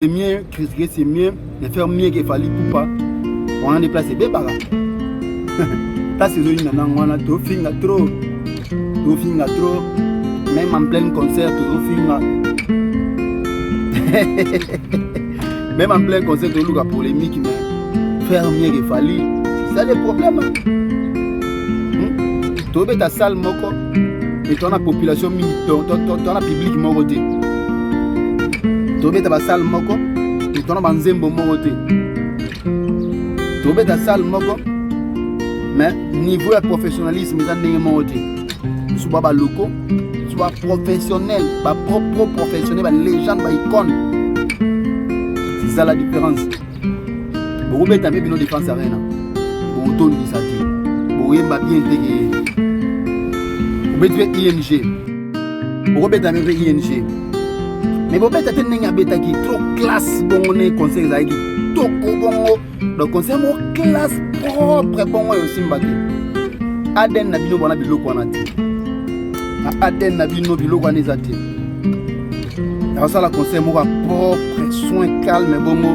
C'est mieux, critiquer c'est mieux, mais faire mieux qu'il fallait pour pas. On a déplacé des barres. Ta saison on a tout fini trop. Tout fini trop. Même en plein concert, tout fini. Même en plein concert, tout le polémique, mais faire mieux qu'il fallait. C'est ça le problème. Tu as ta salle moko et tu as la population, tu as la public moko. Tu as ta salle moko et tu as la nzembo moko. Tu as ta salle moko, mais niveau de professionnalisme, ils ont moko. Ils sont pas locaux, ils sont professionnels, pas propre professionnels, légende, icône. C'est ça la différence. Beaucoup de gens ont défense à rien. Beaucoup de gens ont bien intégré. Vous pouvez ING. Vous pouvez mettre ING. Mais vous pouvez mettre qui trop classe bon conseil ça qui trop bon. Donc conseil mo classe propre bon aussi mbaki. Aden na bino bona biloko wana te. Aden na bino biloko wana ezate. Alors ça la conseil mo propre soin calme bongo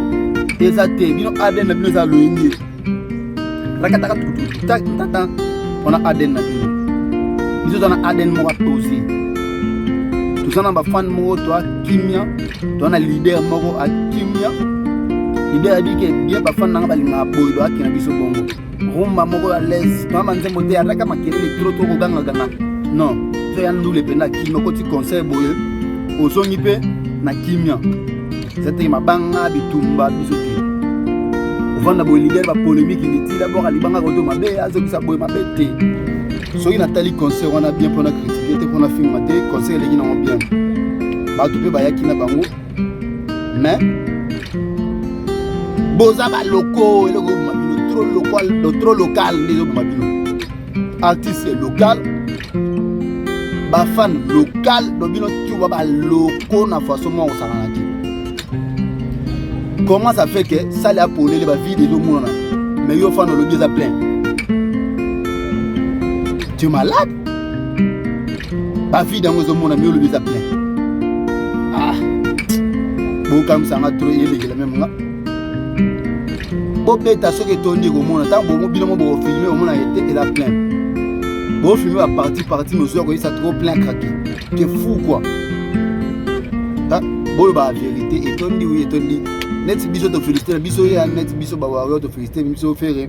ezate bino aden na bino za loingi. Rakataka tout tata on a aden na bino. Ils ont un ADN mort aussi. Tout ça, on a fan mort, toi, Kimia. Tu as un leader mort à Kimia. Leader a dit que bien pas fan n'a pas l'ingénieur boy, toi qui n'a pas bon. Rumba mort à l'aise. Tu as manqué mon théâtre, tu as manqué les trop trop ganga ganga. Non, tu as un double pena qui nous côté conseil boy. Au son ipé na Kimia. C'était ma banga bitumba bisoté. Au fond d'abord leader va polémique inutile d'abord à libanga koto ma bé, azo qui ça boy ma bête. Si Nathalie conseil on a bien pour la critiquer pour la film maté conseil les gens ont bien ba tout peut ba yakina bango mais boza ba locaux et le trop local les autres mabino artiste local ba fan local dobino tu ba locaux na façon moi on s'arrange. Comment ça fait que ça les a polé les ba vie des autres monde mais yo fan le biais à plein. Tu es malade? Ma fille dans mon ami, le visa plein. Ah! Bon, comme ça, on a trop élevé la même. Bon, bêta, ce que tu as dit au monde, tant bon, bilan, bon, filmer, au monde a été là plein. Bon, filmer à partie, nous sommes ça trop plein craqué. Tu es fou, quoi. Bon, la vérité, et tu dis oui, et tu dis. Net biso te féliciter, biso ya net biso ba wa te féliciter, biso faire.